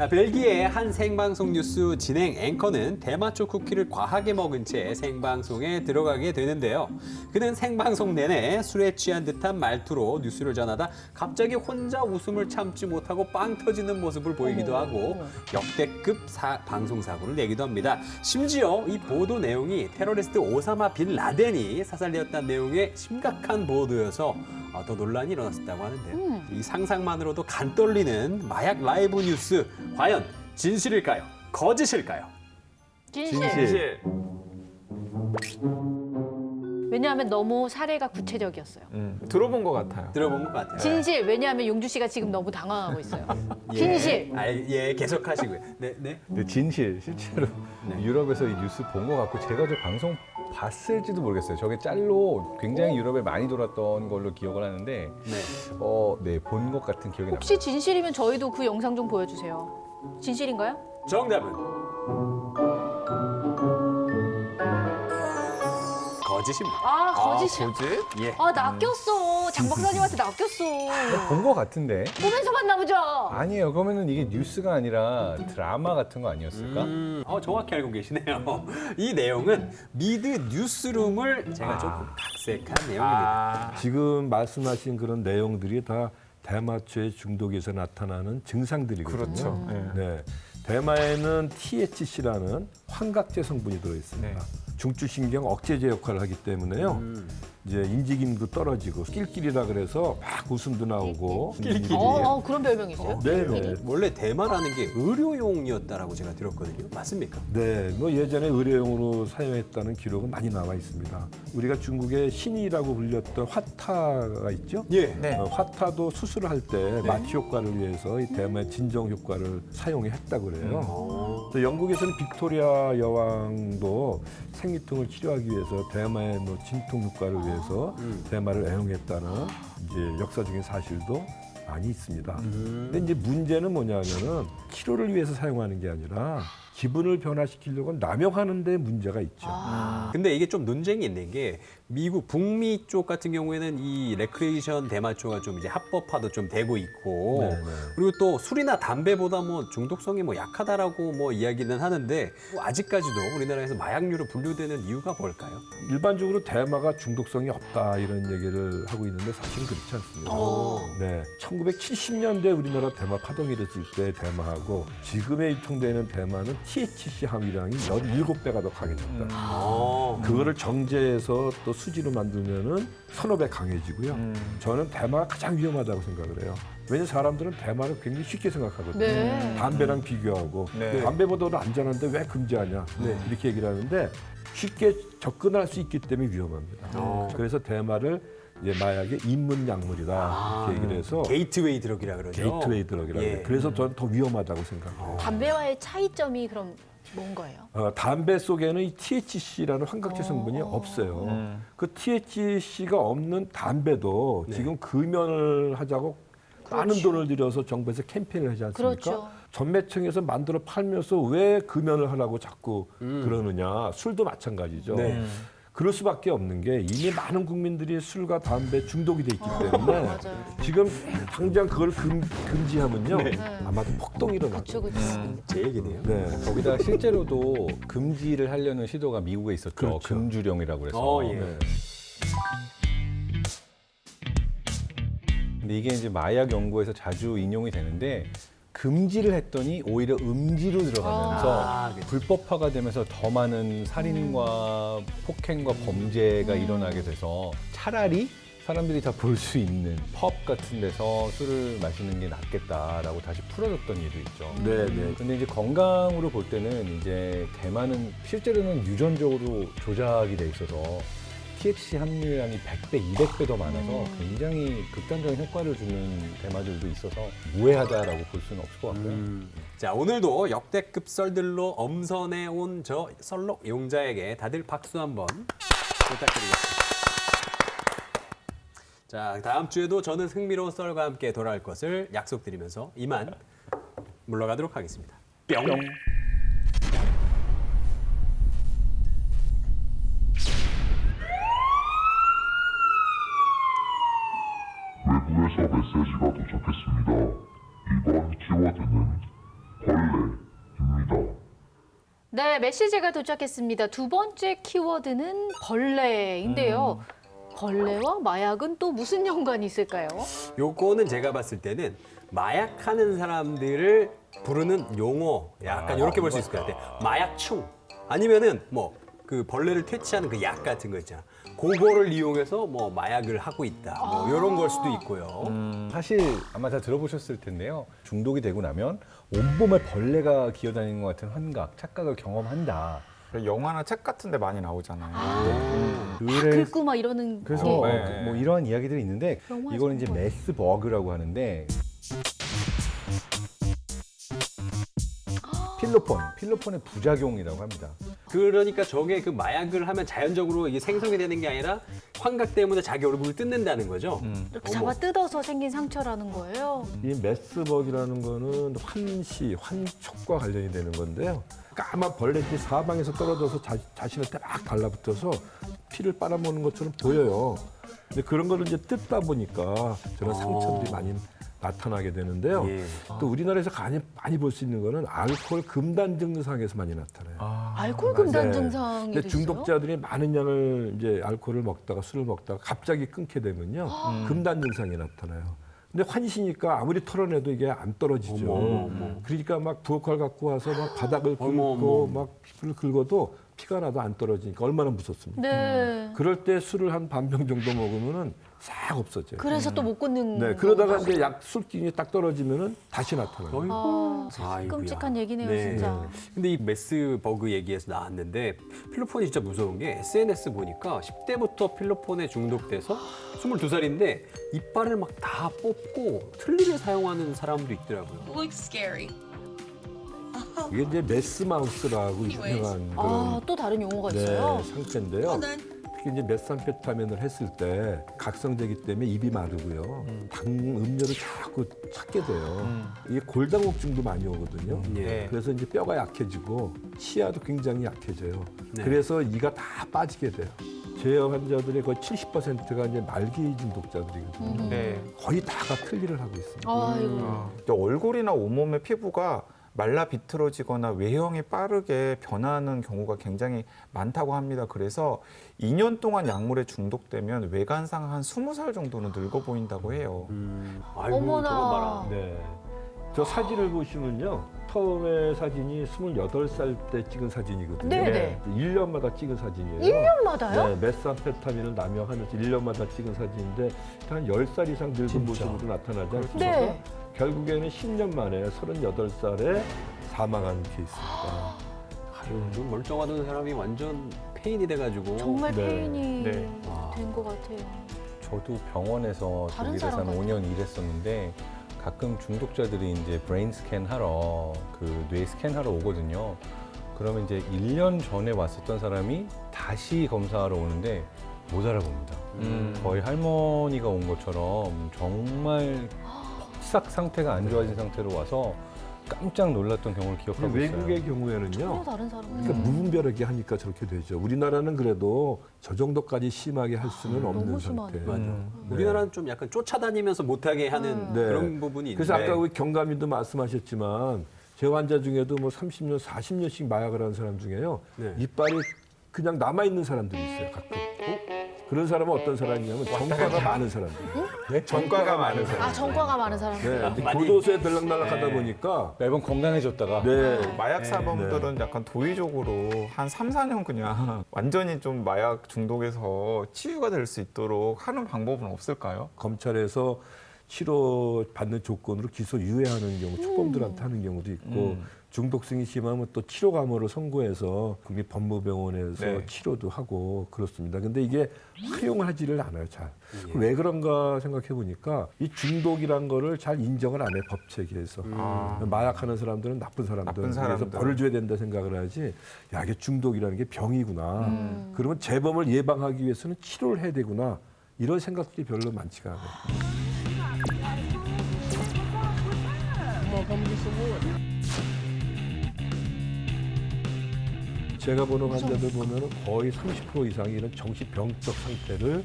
벨기에의 한 생방송 뉴스 진행 앵커는 대마초 쿠키를 과하게 먹은 채 생방송에 들어가게 되는데요. 그는 생방송 내내 술에 취한 듯한 말투로 뉴스를 전하다 갑자기 혼자 웃음을 참지 못하고 빵 터지는 모습을 보이기도 하고 역대급 방송 사고를 내기도 합니다. 심지어 이 보도 내용이 테러리스트 오사마 빈 라덴이 사살되었다는 내용의 심각한 보도여서 더 논란이 일어났었다고 하는데요. 이 상상만으로도 간 떨리는 마약 라이브 뉴스 과연 진실일까요? 거짓일까요? 진실. 왜냐하면 너무 사례가 구체적이었어요. 들어본 것 같아요. 들어본 것 같아요. 진실. 왜냐하면 용주 씨가 지금 너무 당황하고 있어요. 예. 진실. 예, 계속하시고요. 네. 근데 진실. 실제로 유럽에서 이 뉴스 본 것 같고 제가 저 방송 봤을지도 모르겠어요. 저게 짤로 굉장히 유럽에 많이 돌았던 걸로 기억을 하는데 네. 본 것 같은 기억이 납니다. 혹시 진실이면 저희도 그 영상 좀 보여주세요. 진실인가요? 정답은 거짓입니다. 아, 거짓이야. 뭐지? 예. 낚였어. 장 박사님한테 낚였어. 본 것 같은데. 보면서 봤나 보죠? 아니에요. 그러면은 이게 뉴스가 아니라 드라마 같은 거 아니었을까? 정확히 알고 계시네요. 이 내용은 미드 뉴스룸을 제가 조금 각색한 내용입니다. 지금 말씀하신 그런 내용들이 다 대마초의 중독에서 나타나는 증상들이거든요. 그렇죠. 네. 대마에는 THC라는 환각제 성분이 들어있습니다. 네. 중추신경 억제제 역할을 하기 때문에요. 이제 인지기능도 떨어지고 낄낄이라 그래서 막 웃음도 나오고. 낄낄이. 그런 별명이 있어요? 네네. 원래 대마라는 게 의료용이었다라고 제가 들었거든요. 맞습니까? 네, 뭐 예전에 의료용으로 사용했다는 기록은 많이 나와 있습니다. 우리가 중국의 신이라고 불렸던 화타가 있죠? 예. 네. 화타도 수술을 할 때 마취 효과를 위해서 이 대마의 진정 효과를 사용했다고 그래요. 또 영국에서는 빅토리아 여왕도 생리통을 치료하기 위해서 대마의 뭐 진통 효과를 위해서 대마를 애용했다는 이제 역사적인 사실도 많이 있습니다. 근데 이제 문제는 뭐냐면은 치료를 위해서 사용하는 게 아니라 기분을 변화시키려고 남용하는 데 문제가 있죠. 근데 이게 좀 논쟁이 있는 게 미국 북미 쪽 같은 경우에는 이 레크레이션 대마초가 좀 이제 합법화도 좀 되고 있고 네네. 그리고 또 술이나 담배보다 뭐 중독성이 뭐 약하다라고 뭐 이야기는 하는데 뭐 아직까지도 우리나라에서 마약류로 분류되는 이유가 뭘까요? 일반적으로 대마가 중독성이 없다 이런 얘기를 하고 있는데 사실은 그렇지 않습니다. 네, 1970년대 우리나라 대마 파동이 됐을 때 대마하고 지금에 유통되는 대마는 THC 함유량이 17배가 더 강해졌다. 그거를 정제해서 또 수지로 만들면은 서너 배 강해지고요. 저는 대마가 가장 위험하다고 생각을 해요. 왜냐하면 사람들은 대마를 굉장히 쉽게 생각하거든요. 네. 담배랑 비교하고 네. 담배보다도 안전한데 왜 금지하냐 이렇게 얘기를 하는데 쉽게 접근할 수 있기 때문에 위험합니다. 그래서 대마를 이제 마약의 입문 약물이다 이렇게 얘기를 해서 게이트웨이 드럭이라 그러죠. 게이트웨이 드럭이라고 해요. 그래서 저는 더 위험하다고 생각해요. 담배와의 차이점이 그럼 뭔 거예요? 담배 속에는 이 THC라는 환각제 성분이 없어요. 그 THC가 없는 담배도 지금 금연을 하자고 많은 돈을 들여서 정부에서 캠페인을 하지 않습니까? 그렇죠. 전매청에서 만들어 팔면서 왜 금연을 하라고 자꾸 그러느냐. 술도 마찬가지죠. 네. 그럴 수밖에 없는 게 이미 많은 국민들이 술과 담배 중독이 돼 있기 때문에 맞아요. 지금 당장 그걸 금지하면요 아마도 폭동이 일어날 그렇죠, 거예요. 그렇죠. 제 얘기네요. 네. 거기다 실제로도 금지를 하려는 시도가 미국에 있었죠. 그렇죠. 금주령이라고 그래서. 예. 네. 근데 이게 이제 마약 연구에서 자주 인용이 되는데 금지를 했더니 오히려 음지로 들어가면서 그렇죠. 불법화가 되면서 더 많은 살인과 폭행과 범죄가 일어나게 돼서 차라리 사람들이 다 볼 수 있는 펍 같은 데서 술을 마시는 게 낫겠다라고 다시 풀어줬던 일도 있죠. 네, 네. 근데 이제 건강으로 볼 때는 이제 대만은 실제로는 유전적으로 조작이 돼 있어서 THC 함유량이 100배, 200배 더 많아서 굉장히 극단적인 효과를 주는 대마들도 있어서 무해하다라고 볼 수는 없을 것 같고요. 자, 오늘도 역대급 썰들로 엄선해 온 저 썰록 용자에게 다들 박수 한번 부탁드리겠습니다. 자, 다음 주에도 저는 흥미로운 썰과 함께 돌아올 것을 약속드리면서 이만 물러가도록 하겠습니다. 뿅. 외부에서 메시지가 도착했습니다. 이번 키워드는 벌레입니다. 네, 메시지가 도착했습니다. 두 번째 키워드는 벌레인데요. 벌레와 마약은 또 무슨 연관이 있을까요? 요거는 제가 봤을 때는 마약하는 사람들을 부르는 용어 약간 이렇게 볼 수 있을 것 같아요. 마약충 아니면은 뭐 그 벌레를 퇴치하는 그 약 같은 거 있잖아. 그거를 이용해서 뭐 마약을 하고 있다. 뭐 이런 걸 수도 있고요. 사실 아마 다 들어보셨을 텐데요. 중독이 되고 나면 온몸에 벌레가 기어다니는 것 같은 환각, 착각을 경험한다. 영화나 책 같은 데 많이 나오잖아요. 긁고 막 이러는 그래서 게. 뭐 이러한 이야기들이 있는데 영화에서 이거는 이제 본 거예요. 메스 버그라고 하는데 필로폰의 부작용이라고 합니다. 그러니까 저게 그 마약을 하면 자연적으로 이게 생성이 되는 게 아니라 환각 때문에 자기 얼굴을 뜯는다는 거죠. 이렇게 잡아 뜯어서 생긴 상처라는 거예요. 이 메스버기라는 거는 환촉과 관련이 되는 건데요. 까만 벌레들이 사방에서 떨어져서 자신한테 막 달라붙어서 피를 빨아먹는 것처럼 보여요. 근데 그런 거를 이제 뜯다 보니까 저런 상처들이 많이 나타나게 되는데요. 예. 또 우리나라에서 많이 볼 수 있는 거는 알코올 금단 증상에서 많이 나타나요. 알코올 금단 네. 증상이 근데 있어요? 중독자들이 많은 양을 이제 알코올을 먹다가 술을 먹다가 갑자기 끊게 되면요. 금단 증상이 나타나요. 근데 환시니까 아무리 털어내도 이게 안 떨어지죠. 어머. 그러니까 막 부엌칼 갖고 와서 막 바닥을 어머, 긁고 어머. 막 피를 긁어도 피가 나도 안 떨어지니까 얼마나 무섭습니까? 네. 그럴 때 술을 한 반병 정도 먹으면은 싹 없어져요. 그래서 또 못 끊는. 네, 그러다가 건가? 이제 술기운이 딱 떨어지면은 다시 나타나요. 아이고야. 끔찍한 얘기네요, 진짜. 근데 이 메스 버그 얘기에서 나왔는데 필로폰이 진짜 무서운 게 SNS 보니까 10대부터 필로폰에 중독돼서 22살인데 이빨을 막 다 뽑고 틀니를 사용하는 사람도 있더라고요. looks scary. 이게 이제 메스 마우스라고 유명한 그런 또 다른 용어가 있어요? 상태인데요. Hold on. 특히 이제 메산페타민을 했을 때 각성되기 때문에 입이 마르고요. 당 음료를 자꾸 찾게 돼요. 이게 골다공증도 많이 오거든요. 예. 그래서 이제 뼈가 약해지고 치아도 굉장히 약해져요. 네. 그래서 이가 다 빠지게 돼요. 제 환자들의 거의 70%가 이제 말기 중독자들이거든요. 네. 거의 다가 틀니를 하고 있습니다. 아이고. 얼굴이나 온몸의 피부가 말라 비틀어지거나 외형이 빠르게 변하는 경우가 굉장히 많다고 합니다. 그래서 2년 동안 약물에 중독되면 외관상 한 20살 정도는 늙어 보인다고 해요. 아이고, 어머나. 저거 봐라. 네. 저 사진을 보시면요. 처음에 사진이 28살 때 찍은 사진이거든요. 네네. 1년마다 찍은 사진이에요. 1년마다요? 네, 메산페타민을 남용하면서 1년마다 찍은 사진인데 한 10살 이상 늙은 모습으로 나타나지 않습니까? 네. 결국에는 10년 만에 38살에 사망한 케이스입니다. 좀 멀쩡하던 사람이 완전 페인이 돼가지고. 정말 네. 페인이 네. 된 것 같아요. 저도 병원에서 다른 독일에서 한 사람 5년 일했었는데 가끔 중독자들이 이제 브레인 스캔 하러 그 뇌 스캔 하러 오거든요. 그러면 이제 1년 전에 왔었던 사람이 다시 검사하러 오는데 못 알아봅니다. 거의 할머니가 온 것처럼 정말 폭삭 상태가 안 좋아진 상태로 와서 깜짝 놀랐던 경우를 기억하고 있어요. 외국의 전혀 경우에는요. 다른 사람. 그러니까 무분별하게 하니까 저렇게 되죠. 우리나라는 그래도 저 정도까지 심하게 할 수는 없는 너무 상태. 심하네. 맞아. 우리나라는 좀 약간 쫓아다니면서 못하게 하는 네. 그런 부분이 있는데. 그래서 아까 우리 경감님도 말씀하셨지만 제 환자 중에도 뭐 30년, 40년씩 마약을 하는 사람 중에요. 네. 이빨이 그냥 남아있는 사람들이 있어요, 가끔. 그런 사람은 어떤 사람이냐면 전과가 많은 사람들. 네? 전과가 많은 사람. 아, 전과가 많은 사람. 네, 근데 많이- 교도소에 들락날락 하다 보니까 매번 건강해졌다가 네, 마약 사범들은 약간 도의적으로 한 3, 4년 그냥 완전히 좀 마약 중독에서 치유가 될 수 있도록 하는 방법은 없을까요? 검찰에서 치료받는 조건으로 기소 유예하는 경우, 초범들한테 하는 경우도 있고 중독성이 심하면 또 치료감호를 선고해서 국립법무병원에서 네. 치료도 하고 그렇습니다. 근데 이게 활용하지를 않아요, 잘. 왜 그런가 생각해 보니까 이 중독이란 거를 잘 인정을 안 해, 법 체계에서. 마약하는 사람들은 나쁜 사람들. 나쁜 사람들. 그래서 벌을 줘야 된다 생각을 하지. 야, 이게 중독이라는 게 병이구나. 그러면 재범을 예방하기 위해서는 치료를 해야 되구나. 이런 생각들이 별로 많지가 않아요. 제가 보는 환자들 보면 거의 30% 이상이 이런 정신병적 상태를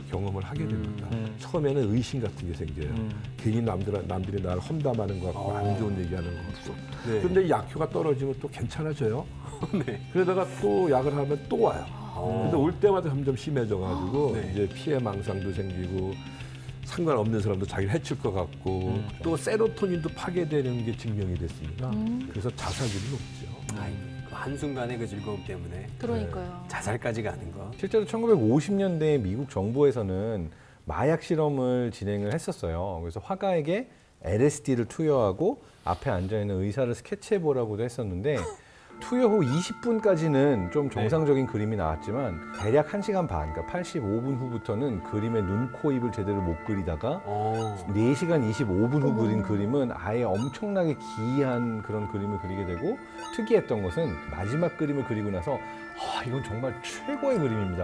경험을 하게 됩니다. 처음에는 의심 같은 게 생겨요. 괜히 남들이 나를 험담하는 것 같고 안 좋은 얘기하는 것 같고. 네. 근데 약효가 떨어지면 또 괜찮아져요. 그러다가 또 약을 하면 또 와요. 근데 올 때마다 점점 심해져가지고 네. 이제 피해 망상도 생기고 상관없는 사람도 자기를 해칠 것 같고 또 세로토닌도 파괴되는 게 증명이 됐습니다. 그래서 자살률이 높죠. 아이, 그 한순간의 그 즐거움 때문에 그러니까요. 자살까지 가는 거. 실제로 1950년대 미국 정부에서는 마약 실험을 진행을 했었어요. 그래서 화가에게 LSD를 투여하고 앞에 앉아있는 의사를 스케치해보라고도 했었는데 투여 후 20분까지는 좀 정상적인 그림이 나왔지만 대략 1시간 반, 그러니까 85분 후부터는 그림의 눈, 코, 입을 제대로 못 그리다가 4시간 25분 후 그린 그림은 아예 엄청나게 기이한 그런 그림을 그리게 되고 특이했던 것은 마지막 그림을 그리고 나서 이건 정말 최고의 그림입니다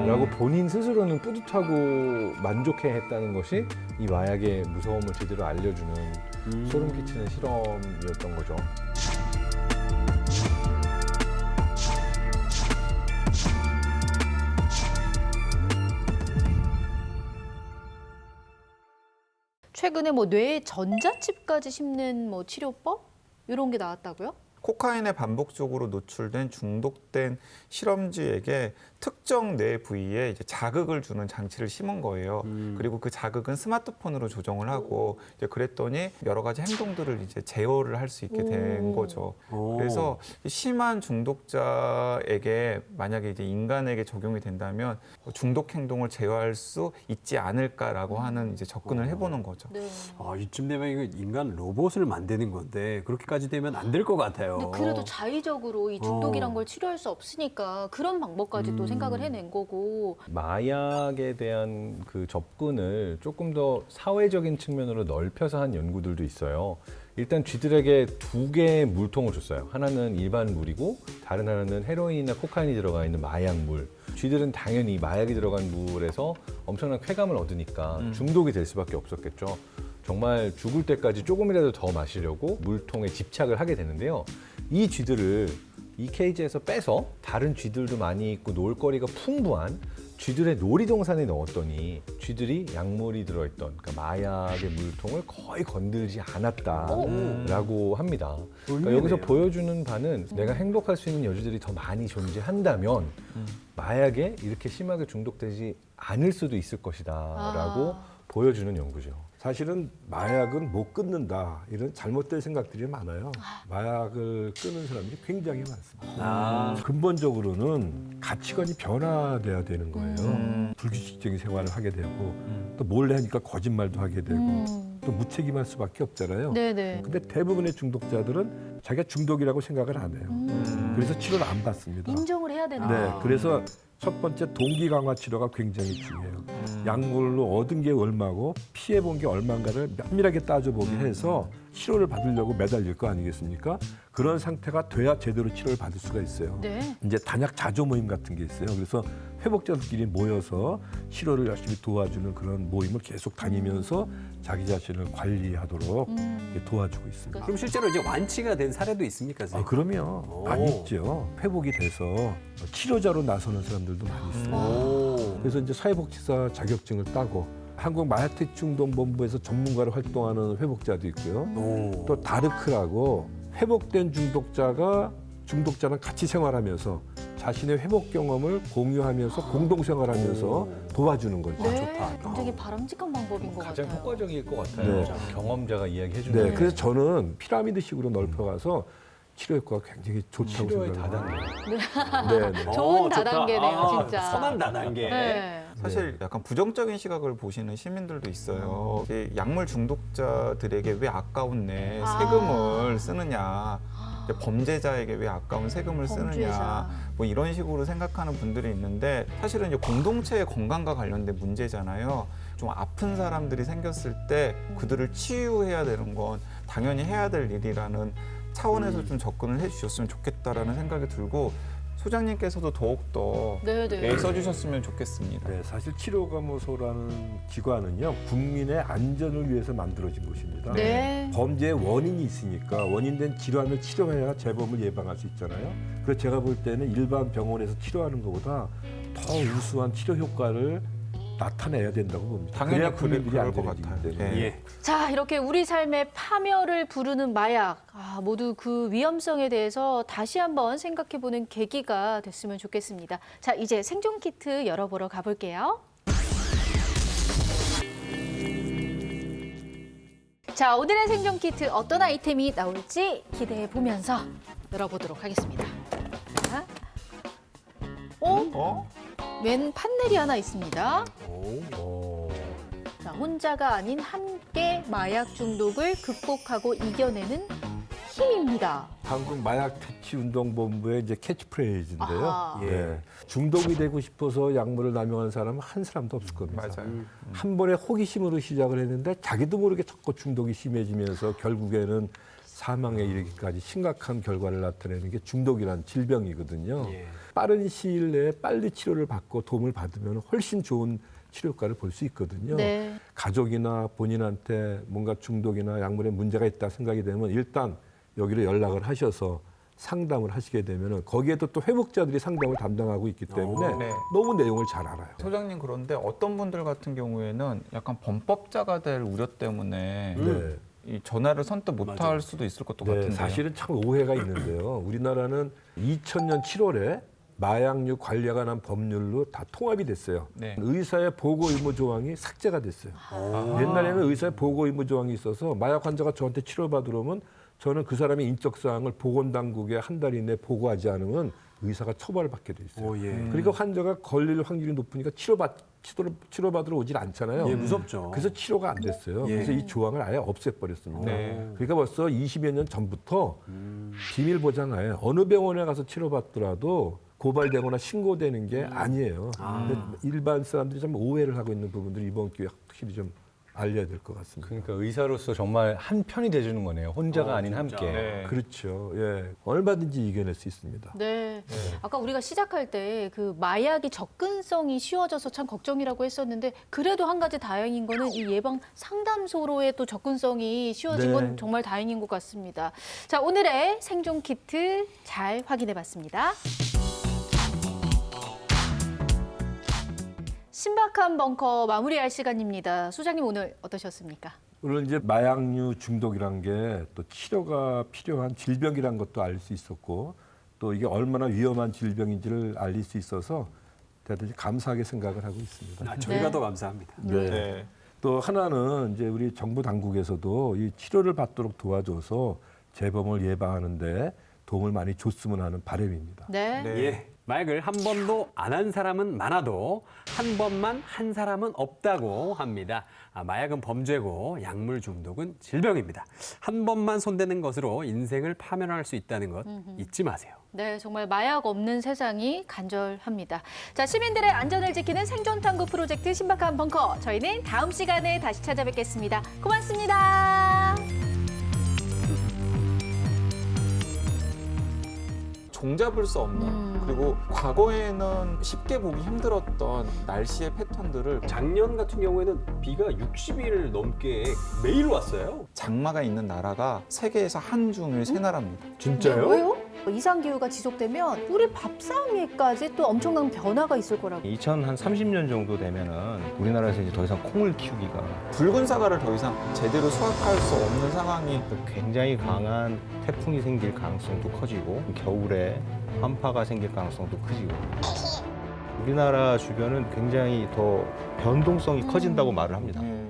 라고 본인 스스로는 뿌듯하고 만족해 했다는 것이 이 마약의 무서움을 제대로 알려주는 소름 끼치는 실험이었던 거죠. 최근에 뭐 뇌에 전자칩까지 심는 뭐 치료법 이런 게 나왔다고요? 코카인에 반복적으로 노출된 중독된 실험쥐에게 특정 뇌 부위에 이제 자극을 주는 장치를 심은 거예요. 그리고 그 자극은 스마트폰으로 조정을 하고 이제 그랬더니 여러 가지 행동들을 이제 제어를 할 수 있게 된 거죠. 그래서 심한 중독자에게 만약에 이제 인간에게 적용이 된다면 중독 행동을 제어할 수 있지 않을까라고 하는 이제 접근을 해보는 거죠. 네. 이쯤 되면 이거 인간 로봇을 만드는 건데 그렇게까지 되면 안 될 것 같아요. 근데 그래도 자의적으로 이 중독이란 걸 치료할 수 없으니까 그런 방법까지 또 생각을 해낸 거고. 마약에 대한 그 접근을 조금 더 사회적인 측면으로 넓혀서 한 연구들도 있어요. 일단 쥐들에게 2개의 물통을 줬어요. 하나는 일반 물이고 다른 하나는 헤로인이나 코카인이 들어가 있는 마약물. 쥐들은 당연히 마약이 들어간 물에서 엄청난 쾌감을 얻으니까 중독이 될 수밖에 없었겠죠. 정말 죽을 때까지 조금이라도 더 마시려고 물통에 집착을 하게 되는데요. 이 쥐들을 이 케이지에서 빼서 다른 쥐들도 많이 있고 놀거리가 풍부한 쥐들의 놀이동산에 넣었더니 쥐들이 약물이 들어있던 그러니까 마약의 물통을 거의 건들지 않았다라고 합니다. 그러니까 여기서 보여주는 바는 내가 행복할 수 있는 여주들이 더 많이 존재한다면 마약에 이렇게 심하게 중독되지 않을 수도 있을 것이다라고 보여주는 연구죠. 사실은 마약은 못 끊는다 이런 잘못된 생각들이 많아요. 마약을 끊는 사람들이 굉장히 많습니다. 근본적으로는 가치관이 변화돼야 되는 거예요. 불규칙적인 생활을 하게 되고 또 몰래 하니까 거짓말도 하게 되고 또 무책임할 수밖에 없잖아요. 네네. 근데 대부분의 중독자들은 자기가 중독이라고 생각을 안 해요. 그래서 치료를 안 받습니다. 인정을 해야 되는 네, 거예요. 그래서 첫 번째 동기 강화 치료가 굉장히 중요해요. 약물로 얻은 게 얼마고 피해 본 게 얼마인가를 면밀하게 따져보게 해서 치료를 받으려고 매달릴 거 아니겠습니까? 그런 상태가 돼야 제대로 치료를 받을 수가 있어요. 네. 이제 단약 자조 모임 같은 게 있어요. 그래서 회복자들끼리 모여서 치료를 열심히 도와주는 그런 모임을 계속 다니면서 자기 자신을 관리하도록 이렇게 도와주고 있습니다. 그럼 실제로 이제 완치가 된 사례도 있습니까, 아, 선생님? 그럼요. 많이 있죠. 회복이 돼서 치료자로 나서는 사람들도 많이 있어요. 오. 그래서 이제 사회복지사 자격증을 따고 한국 마약특중동본부에서 전문가로 활동하는 회복자도 있고요. 오. 또 다르크라고 회복된 중독자랑 같이 생활하면서 자신의 회복 경험을 공유하면서 공동 생활하면서 도와주는 거죠. 네. 굉장히 바람직한 방법인 것 가장 같아요. 효과적일 것 같아요. 네. 경험자가 이야기해 주는 네, 게. 그래서 저는 피라미드식으로 넓혀가서 치료 효과가 굉장히 좋다고 치료의 생각합니다. 다단계. 네, 네. 좋은 좋다. 다단계네요, 진짜. 선한 다단계. 네. 사실 약간 부정적인 시각을 보시는 시민들도 있어요. 이 약물 중독자들에게 왜 아까운 내 세금을 쓰느냐, 이제 범죄자에게 왜 아까운 세금을 쓰느냐, 범죄자. 뭐 이런 식으로 생각하는 분들이 있는데 사실은 이제 공동체의 건강과 관련된 문제잖아요. 좀 아픈 사람들이 생겼을 때 그들을 치유해야 되는 건 당연히 해야 될 일이라는 차원에서 좀 접근을 해주셨으면 좋겠다라는 생각이 들고 소장님께서도 더욱더 네네. 애써주셨으면 좋겠습니다. 네, 사실 치료감호소라는 기관은요 국민의 안전을 위해서 만들어진 곳입니다. 네. 범죄의 원인이 있으니까 원인된 질환을 치료해야 재범을 예방할 수 있잖아요. 그래서 제가 볼 때는 일반 병원에서 치료하는 것보다 더 우수한 치료 효과를 나타내야 된다고 봅니다. 당연히 그래야 국민들이 그럴 것 안전해지기 같아요. 때문에. 네. 예. 자, 이렇게 우리 삶의 파멸을 부르는 마약, 모두 그 위험성에 대해서 다시 한번 생각해보는 계기가 됐으면 좋겠습니다. 자, 이제 생존 키트 열어보러 가볼게요. 자, 오늘의 생존 키트 어떤 아이템이 나올지 기대해 보면서 열어보도록 하겠습니다. 자, 웬 판넬이 하나 있습니다. 자, 혼자가 아닌 함께 마약 중독을 극복하고 이겨내는 힘입니다. 한국 마약 퇴치 운동본부의 이제 캐치프레이즈인데요. 아하. 예. 중독이 되고 싶어서 약물을 남용하는 사람은 한 사람도 없을 겁니다. 맞아요. 한 번에 호기심으로 시작을 했는데 자기도 모르게 자꾸 중독이 심해지면서 결국에는 사망에 이르기까지 심각한 결과를 나타내는 게 중독이라는 질병이거든요. 예. 빠른 시일 내에 빨리 치료를 받고 도움을 받으면 훨씬 좋은 치료 효과를 볼 수 있거든요. 네. 가족이나 본인한테 뭔가 중독이나 약물에 문제가 있다 생각이 되면 일단 여기로 연락을 하셔서 상담을 하시게 되면 거기에도 또 회복자들이 상담을 담당하고 있기 때문에 네. 너무 내용을 잘 알아요. 소장님 그런데 어떤 분들 같은 경우에는 약간 범법자가 될 우려 때문에 네. 이 전화를 선뜻 맞아요. 못할 수도 있을 것도 네, 같은데요. 사실은 참 오해가 있는데요. 우리나라는 2000년 7월에 마약류 관리에 관한 법률로 다 통합이 됐어요. 네. 의사의 보고 의무 조항이 삭제가 됐어요. 옛날에는 의사의 보고 의무 조항이 있어서 마약 환자가 저한테 치료받으러 오면 저는 그 사람의 인적 사항을 보건당국에 한 달 이내에 보고하지 않으면 의사가 처벌을 받게 돼 있어요. 오, 예. 그러니까 환자가 걸릴 확률이 높으니까 치료받으러 오질 않잖아요. 예, 무섭죠. 그래서 치료가 안 됐어요. 예. 그래서 이 조항을 아예 없애버렸습니다. 네. 그러니까 벌써 20여 년 전부터 비밀 보장하에 어느 병원에 가서 치료받더라도 고발되거나 신고되는 게 아니에요. 근데 일반 사람들이 좀 오해를 하고 있는 부분들을 이번 기회에 확실히 좀 알려야 될 것 같습니다. 그러니까 의사로서 정말 한 편이 돼주는 거네요. 혼자가 아닌 진짜. 함께. 네. 그렇죠. 예. 얼마든지 이겨낼 수 있습니다. 네. 아까 우리가 시작할 때 그 마약이 접근성이 쉬워져서 참 걱정이라고 했었는데 그래도 한 가지 다행인 거는 이 예방 상담소로의 또 접근성이 쉬워진 네. 건 정말 다행인 것 같습니다. 자, 오늘의 생존 키트 잘 확인해 봤습니다. 신박한 벙커 마무리할 시간입니다. 소장님 오늘 어떠셨습니까? 물론 이제 마약류 중독이란 게 또 치료가 필요한 질병이란 것도 알 수 있었고 또 이게 얼마나 위험한 질병인지를 알릴 수 있어서 대단히 감사하게 생각을 하고 있습니다. 저희가 네. 더 감사합니다. 네. 또 하나는 이제 우리 정부 당국에서도 이 치료를 받도록 도와줘서 재범을 예방하는데 도움을 많이 줬으면 하는 바람입니다. 네. 네. 예. 마약을 한 번도 안 한 사람은 많아도 한 번만 한 사람은 없다고 합니다. 마약은 범죄고 약물 중독은 질병입니다. 한 번만 손대는 것으로 인생을 파멸할 수 있다는 것 잊지 마세요. 네, 정말 마약 없는 세상이 간절합니다. 자, 시민들의 안전을 지키는 생존 탐구 프로젝트 신박한 벙커. 저희는 다음 시간에 다시 찾아뵙겠습니다. 고맙습니다. 종잡을 수 없는 그리고 과거에는 쉽게 보기 힘들었던 날씨의 패턴들을 작년 같은 경우에는 비가 60일 넘게 매일 왔어요. 장마가 있는 나라가 세계에서 한중일 세 나라입니다. 진짜요? 왜요? 이상 기후가 지속되면 우리 밥상 위까지 또 엄청난 변화가 있을 거라고. 2030년 정도 되면은 우리나라에서 이제 더 이상 콩을 키우기가 붉은 사과를 더 이상 제대로 수확할 수 없는 상황이 굉장히 강한 태풍이 생길 가능성도 커지고 겨울에 한파가 생길 가능성도 커지고 우리나라 주변은 굉장히 더 변동성이 커진다고 말을 합니다. 예.